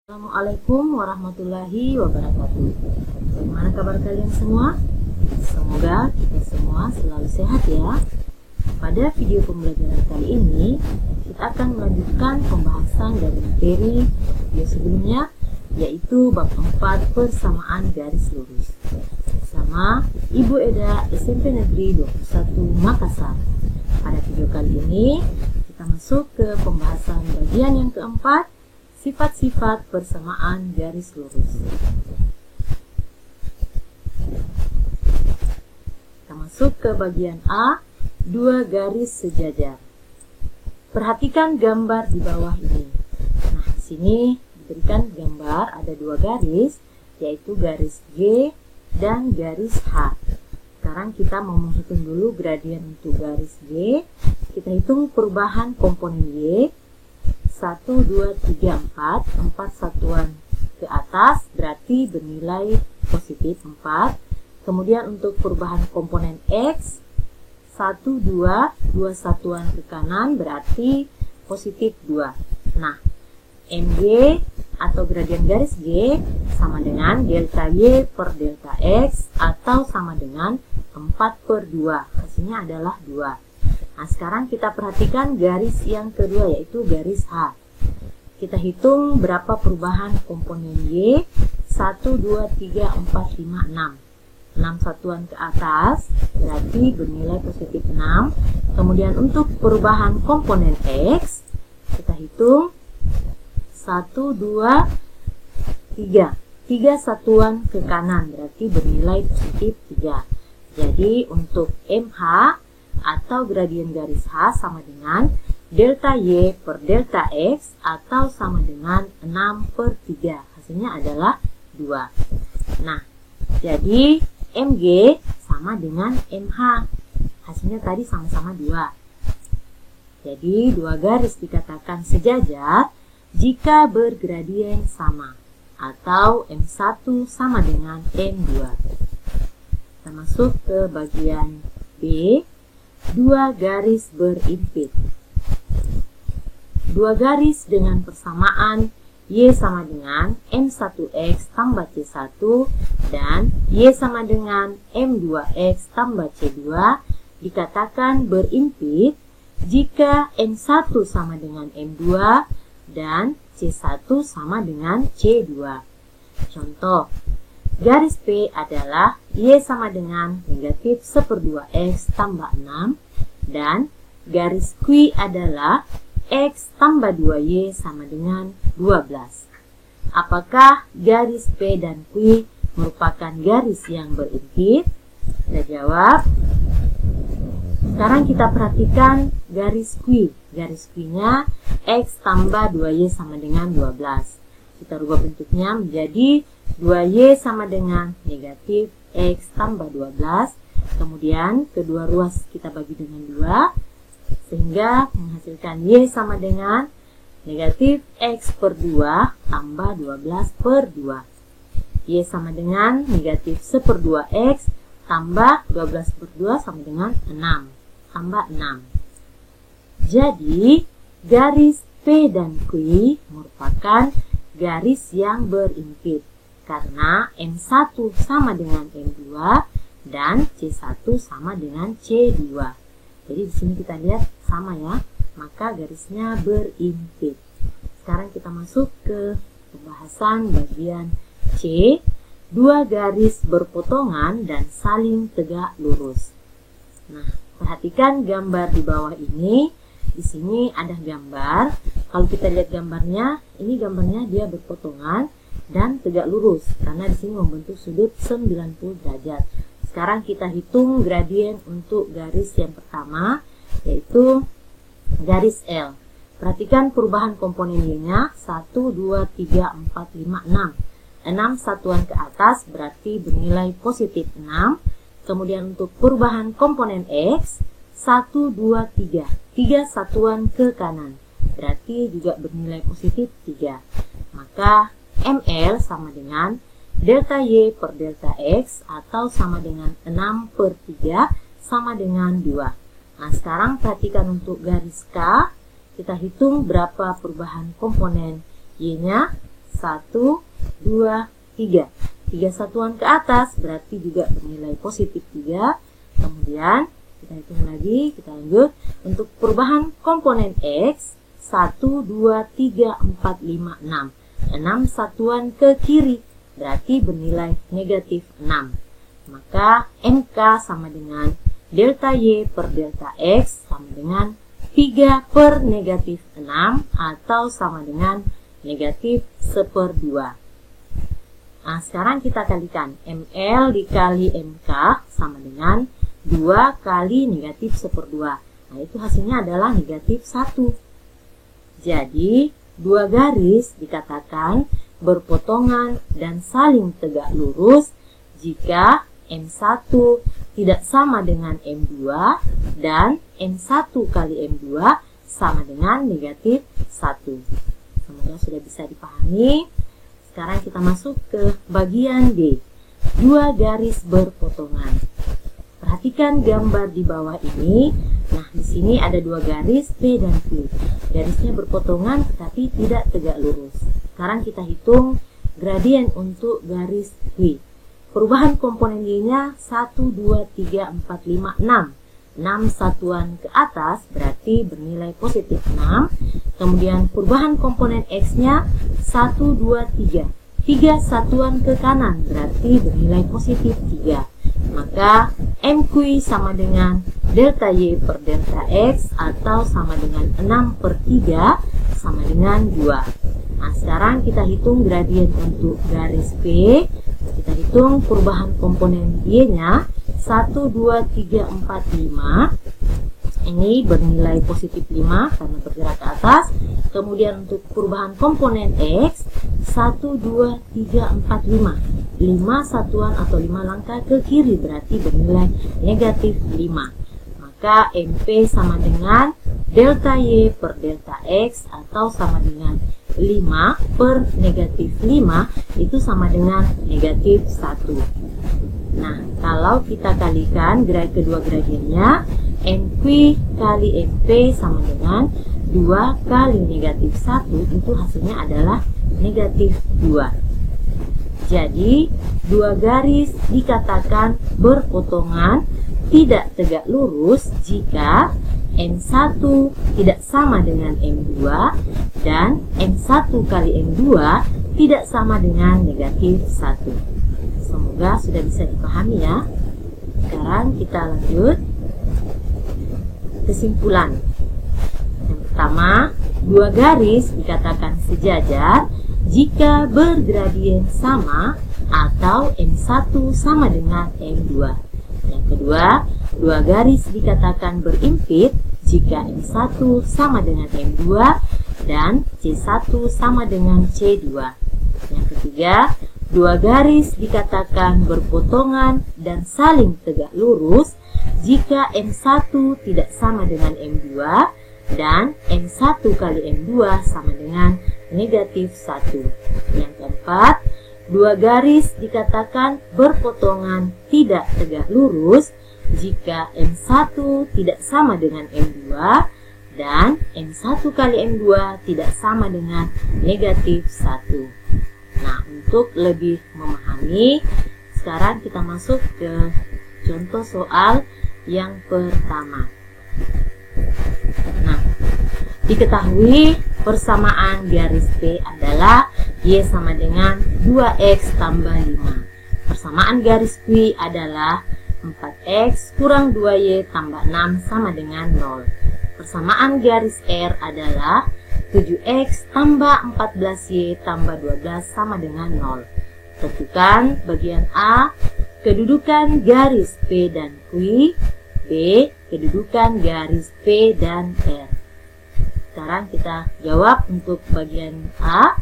Assalamualaikum warahmatullahi wabarakatuh. Bagaimana kabar kalian semua? Semoga kita semua selalu sehat ya. Pada video pembelajaran kali ini, kita akan melanjutkan pembahasan dari materi video sebelumnya, yaitu bab 4 persamaan garis lurus. Bersama Ibu Eda SMP Negeri 21 Makassar. Pada video kali ini, kita masuk ke pembahasan bagian yang keempat, sifat-sifat persamaan garis lurus. Kita masuk ke bagian A, dua garis sejajar. Perhatikan gambar di bawah ini. Nah, di sini diberikan gambar ada dua garis, yaitu garis G dan garis H. Sekarang kita mau menghitung dulu gradien untuk garis G. Kita hitung perubahan komponen Y. 1, 2, 3, 4 satuan ke atas berarti bernilai positif 4. Kemudian untuk perubahan komponen X 1, 2 satuan ke kanan berarti positif 2. Nah, MG atau gradien garis G sama dengan delta Y per delta X atau sama dengan 4/2. Hasilnya adalah 2. Nah, sekarang kita perhatikan garis yang kedua, yaitu garis H. Kita hitung berapa perubahan komponen Y. 1, 2, 3, 4, 5, 6. 6 satuan ke atas, berarti bernilai positif 6. Kemudian untuk perubahan komponen X, kita hitung 1, 2, 3. 3 satuan ke kanan, berarti bernilai positif 3. Jadi untuk MH atau gradien garis H sama dengan delta Y per delta X atau sama dengan 6/3. Hasilnya adalah 2. Nah, jadi MG sama dengan MH. Hasilnya tadi sama-sama 2. Jadi dua garis dikatakan sejajar jika bergradien sama atau M1 sama dengan M2. Kita masuk ke bagian B. Dua garis berimpit. Dua garis dengan persamaan Y sama dengan M1X tambah C1 dan Y sama dengan M2X tambah C2 dikatakan berimpit jika M1 sama dengan M2 dan C1 sama dengan C2. Contoh, garis P adalah Y sama dengan negatif 1/2X tambah 6 dan garis Q adalah X tambah 2Y sama dengan 12. Apakah garis P dan Q merupakan garis yang berimpit? Kita jawab. Sekarang kita perhatikan garis Q. Garis Q-nya X tambah 2Y sama dengan 12. Kita rubah bentuknya menjadi 2Y sama dengan negatif X tambah 12. Kemudian kedua ruas kita bagi dengan 2 sehingga menghasilkan Y sama dengan negatif X/2 tambah 12/2. Y sama dengan negatif 1/2X tambah 12/2 sama dengan 6 tambah 6. Jadi garis P dan Q merupakan garis yang berimpit karena M1 sama dengan M2 dan C1 sama dengan C2. Jadi di sini kita lihat sama ya, maka garisnya berimpit. Sekarang kita masuk ke pembahasan bagian C, dua garis berpotongan dan saling tegak lurus. Nah, perhatikan gambar di bawah ini. Di sini ada gambar. Kalau kita lihat gambarnya, ini gambarnya dia berpotongan dan tegak lurus karena di sini membentuk sudut 90 derajat. Sekarang kita hitung gradien untuk garis yang pertama, yaitu garis L. Perhatikan perubahan komponen Y-nya 1, 2, 3, 4, 5, 6. 6 satuan ke atas berarti bernilai positif 6. Kemudian untuk perubahan komponen X 1, 2, 3. 3 satuan ke kanan berarti juga bernilai positif 3. Maka ML sama dengan delta Y per delta X atau sama dengan 6/3 sama dengan 2. Nah, sekarang perhatikan untuk garis K. Kita hitung berapa perubahan komponen Y-nya. 1, 2, 3. 3 satuan ke atas berarti juga bernilai positif 3. Kemudian kita hitung lagi, kita lanjut. Untuk perubahan komponen X, 1, 2, 3, 4, 5, 6. 6 satuan ke kiri berarti bernilai negatif 6. Maka MK sama dengan delta Y per delta X sama dengan 3 per negatif 6 atau sama dengan negatif 1/2. Nah, sekarang kita kalikan ML dikali MK sama dengan 2 kali negatif 1/2. Nah, itu hasilnya adalah negatif 1. Jadi, dua garis dikatakan berpotongan dan saling tegak lurus jika M1 tidak sama dengan M2 dan M1 kali M2 sama dengan negatif 1. Semoga sudah bisa dipahami. Sekarang kita masuk ke bagian D. Dua garis berpotongan. Perhatikan gambar di bawah ini. Nah, di sini ada dua garis P dan Q. Garisnya berpotongan tetapi tidak tegak lurus. Sekarang kita hitung gradien untuk garis Q. Perubahan komponen Y-nya 1, 2, 3, 4, 5, 6. 6 satuan ke atas berarti bernilai positif 6. Kemudian perubahan komponen X-nya 1, 2, 3. 3 satuan ke kanan berarti bernilai positif 3. Maka MQ sama dengan delta Y per delta X atau sama dengan 6/3 sama dengan 2. Nah, sekarang kita hitung gradien untuk garis P. Kita hitung perubahan komponen Y-nya 1, 2, 3, 4, 5. Ini bernilai positif 5 karena bergerak ke atas. Kemudian untuk perubahan komponen X 1, 2, 3, 4, 5. 5 satuan atau 5 langkah ke kiri berarti bernilai negatif 5. Maka MP sama dengan delta Y per delta X atau sama dengan 5 per negatif 5 itu sama dengan negatif 1. Nah, kalau kita kalikan kedua gradiennya, NQ kali MP sama dengan 2 kali negatif 1, itu hasilnya adalah negatif 2. Jadi, dua garis dikatakan berpotongan tidak tegak lurus jika M1 tidak sama dengan M2 dan M1 kali M2 tidak sama dengan negatif 1. Semoga sudah bisa dipahami ya. Sekarang kita lanjut. Kesimpulan. Yang pertama, dua garis dikatakan sejajar jika bergradien sama atau M1 sama dengan M2. Yang kedua, dua garis dikatakan berimpit jika M1 sama dengan M2 dan C1 sama dengan C2. Yang ketiga, dua garis dikatakan berpotongan dan saling tegak lurus jika M1 tidak sama dengan M2 dan M1 kali M2 sama dengan negatif 1. Yang keempat, dua garis dikatakan berpotongan tidak tegak lurus jika M1 tidak sama dengan M2 dan M1 kali M2 tidak sama dengan negatif 1. Nah, untuk lebih memahami, sekarang kita masuk ke contoh soal yang pertama. Nah, diketahui persamaan garis P adalah Y sama dengan 2X tambah 5. Persamaan garis Q adalah 4X kurang 2Y tambah 6 sama dengan 0. Persamaan garis R adalah 7X tambah 14Y tambah 12 sama dengan 0. Tentukan bagian A, kedudukan garis P dan Q. B, kedudukan garis P dan R. Sekarang kita jawab untuk bagian A.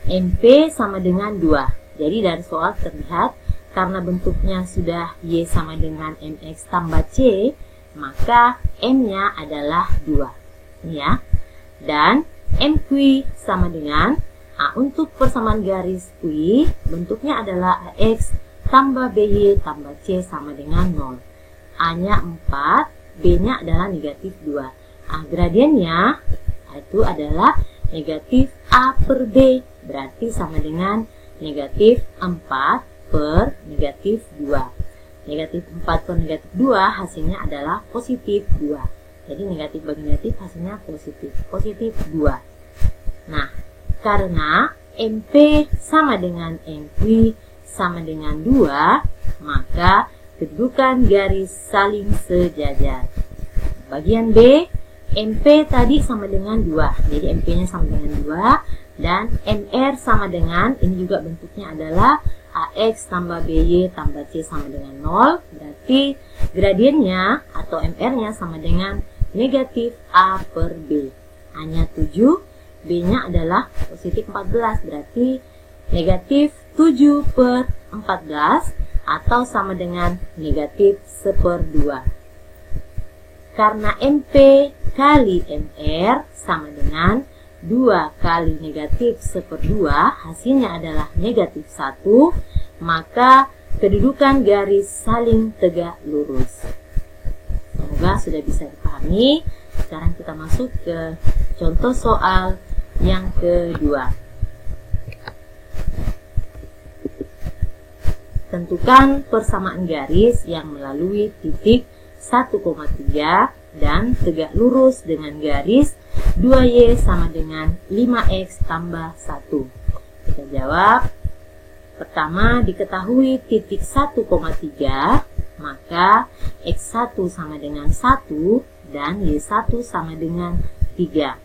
MP sama dengan 2. Jadi dari soal terlihat karena bentuknya sudah Y sama dengan MX tambah C, maka M-nya adalah 2. Ini ya. Dan MQ sama dengan untuk persamaan garis Q, bentuknya adalah AX tambah BY tambah C sama dengan 0. A-nya 4, B-nya adalah negatif 2. Gradiennya itu adalah negatif A per B, berarti sama dengan negatif 4 per negatif 2. Negatif 4 per negatif 2 hasilnya adalah positif 2. Jadi negatif bagi negatif hasilnya positif. Positif 2. Nah, karena MP sama dengan NQ sama dengan 2, maka kedudukan garis saling sejajar. Bagian B, MP tadi sama dengan 2. Jadi MP-nya sama dengan 2. Dan MR sama dengan, ini juga bentuknya adalah AX tambah BY tambah C sama dengan 0. Berarti gradiennya atau MR-nya sama dengan negatif A per B. Hanya 7. B-nya adalah positif 14. Berarti negatif 7 per 14 atau sama dengan negatif 1/2. Karena MP kali MR sama dengan 2 kali negatif 1/2, hasilnya adalah negatif 1, maka kedudukan garis saling tegak lurus. Semoga sudah bisa dipahami. Sekarang kita masuk ke contoh soal yang kedua. Tentukan persamaan garis yang melalui titik 1,3 dan tegak lurus dengan garis 2Y sama dengan 5X tambah 1. Kita jawab. Pertama, diketahui titik 1,3, maka X1 sama dengan 1 dan Y1 sama dengan 3.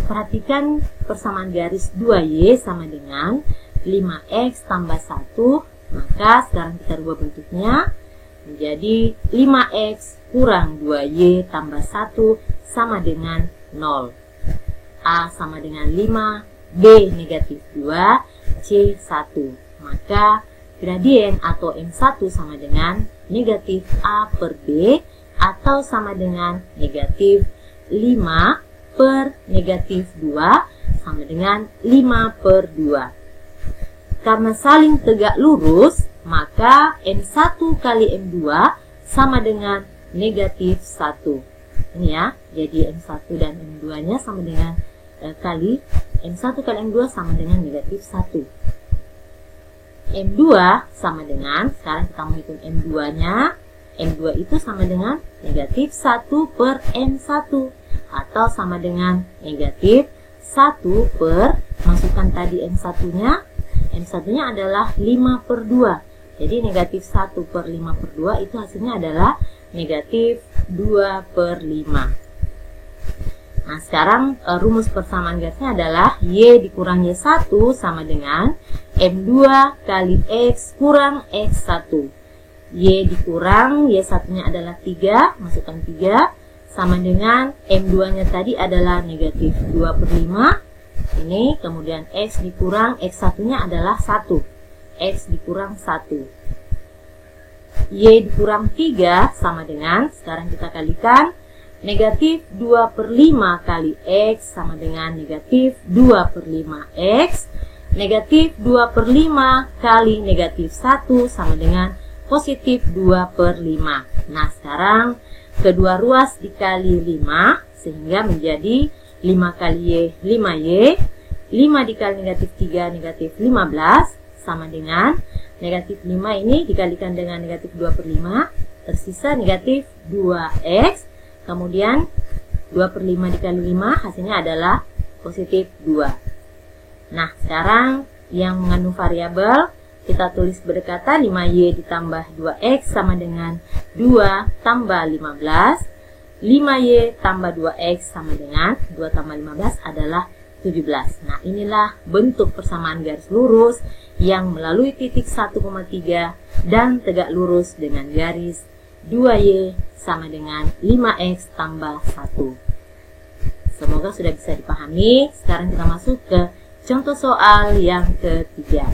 Perhatikan persamaan garis 2Y sama dengan 5X tambah 1, maka sekarang kita rubah bentuknya menjadi 5X kurang 2Y tambah 1 sama dengan 0. A sama dengan 5, B negatif 2, C 1. Maka gradien atau M1 sama dengan negatif A per B atau sama dengan negatif 5 per negatif 2 sama dengan 5 per 2. Karena saling tegak lurus, maka M1 kali M2 sama dengan negatif 1. Ini ya, jadi M1 dan M2 nya sama dengan kali M1 kali M2 sama dengan negatif 1. M2 sama dengan, sekarang kita menghitung M2 nya, M2 itu sama dengan negatif 1 per M1 atau sama dengan negatif 1 per, masukkan tadi M1 nya, M1 nya adalah 5 per 2. Jadi negatif 1 per 5 per 2 itu hasilnya adalah negatif 2 per 5. Nah, sekarang rumus persamaan garisnya adalah Y dikurang Y1 sama dengan M2 kali X kurang X1. Y dikurang Y1 nya adalah 3, masukkan 3, sama dengan M2 nya tadi adalah negatif 2 per 5. Ini, kemudian X dikurang X1 nya adalah 1. X dikurang 1. Y dikurang 3 sama dengan, sekarang kita kalikan, negatif 2 per 5 kali X sama dengan negatif 2 per 5X. Negatif 2 per 5 kali negatif 1 sama dengan positif 2 per 5. Nah, sekarang kedua ruas dikali 5 sehingga menjadi 5 kali Y, 5Y. 5 dikali negatif 3, negatif 15 sama dengan negatif 5 ini dikalikan dengan negatif 2 per 5, tersisa negatif 2X. Kemudian 2 per 5 dikali 5 hasilnya adalah positif 2. Nah, sekarang yang mengandung variabel kita tulis berdekatan, 5Y ditambah 2X sama dengan 2 tambah 15. 5Y tambah 2X sama dengan 2 tambah 15 adalah 17. Nah, inilah bentuk persamaan garis lurus yang melalui titik 1,3 dan tegak lurus dengan garis 2Y sama dengan 5X tambah 1. Semoga sudah bisa dipahami. Sekarang kita masuk ke contoh soal yang ketiga.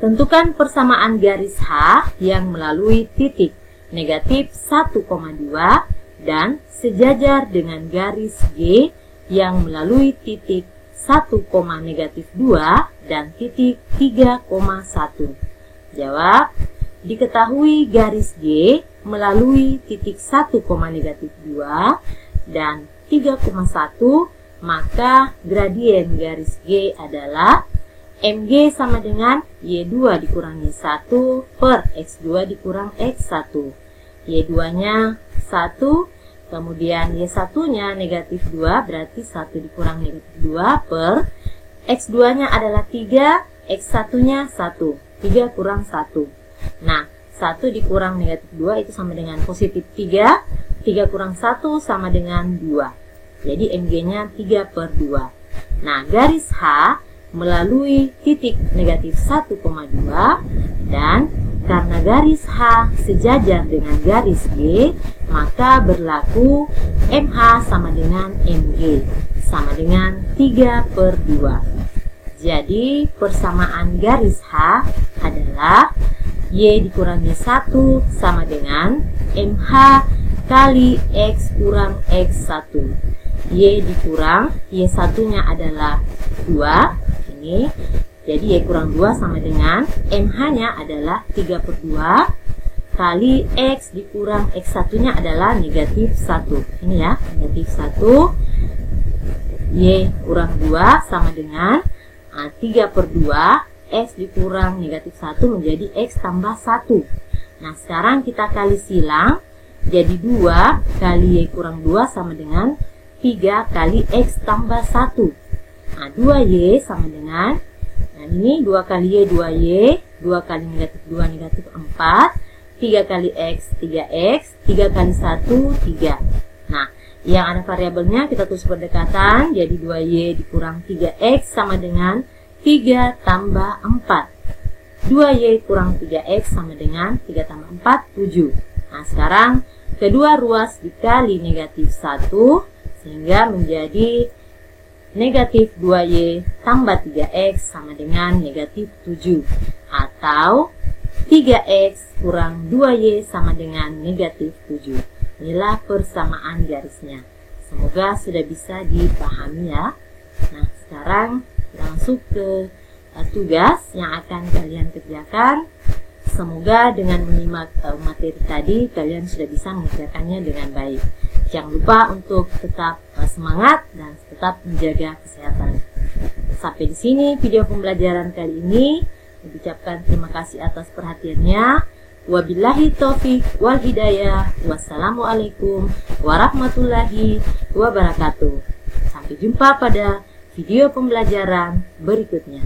Tentukan persamaan garis H yang melalui titik negatif 1,2 dan sejajar dengan garis G yang melalui titik 1, negatif 2 dan titik 3,1. Jawab. Diketahui garis G melalui titik 1, negatif 2 dan 3,1 maka gradien garis G adalah MG sama dengan Y2 dikurangi 1 per X2 dikurang X1. Y2-nya 1, kemudian Y1-nya negatif 2, berarti 1 dikurang negatif 2 per X2-nya adalah 3, X1-nya 1. 3 kurang 1. Nah, 1 dikurang negatif 2 itu sama dengan positif 3. 3 kurang 1 sama dengan 2. Jadi MG-nya 3 per 2. Nah, garis H melalui titik negatif 1,2 dan karena garis H sejajar dengan garis G, maka berlaku MH sama dengan MG, sama dengan 3 per 2. Jadi persamaan garis H adalah Y dikurangi 1 sama dengan MH kali X kurang X1. Y dikurang, Y1-nya adalah 2. Ini, jadi Y kurang 2 sama dengan MH-nya adalah 3 per 2 kali X dikurang X1-nya adalah negatif 1. Ini ya, negatif 1. Y kurang 2 sama dengan 3 per 2 X dikurang negatif 1 menjadi X tambah 1. Nah, sekarang kita kali silang. Jadi 2 kali Y kurang 2 sama dengan 3 kali X tambah 1. Nah, 2Y sama dengan, nah ini 2 kali Y, 2Y. 2 kali negatif 2, negatif 4. 3 kali X, 3X. 3 kali 1, 3. Nah, yang ada variabelnya kita tulis berdekatan. Jadi 2Y dikurang 3X sama dengan 3 tambah 4. 2Y kurang 3X sama dengan 3 tambah 4, 7. Nah, sekarang kedua ruas dikali negatif 1, sehingga menjadi negatif 2Y tambah 3X sama dengan negatif 7. Atau 3X kurang 2Y sama dengan negatif 7. Inilah persamaan garisnya. Semoga sudah bisa dipahami ya. Nah, sekarang langsung ke tugas yang akan kalian kerjakan. Semoga dengan menyimak materi tadi kalian sudah bisa mengerjakannya dengan baik. Jangan lupa untuk tetap semangat dan tetap menjaga kesehatan. Sampai di sini video pembelajaran kali ini. Ucapkan terima kasih atas perhatiannya. Wabillahi taufik wal hidayah. Wassalamualaikum warahmatullahi wabarakatuh. Sampai jumpa pada video pembelajaran berikutnya.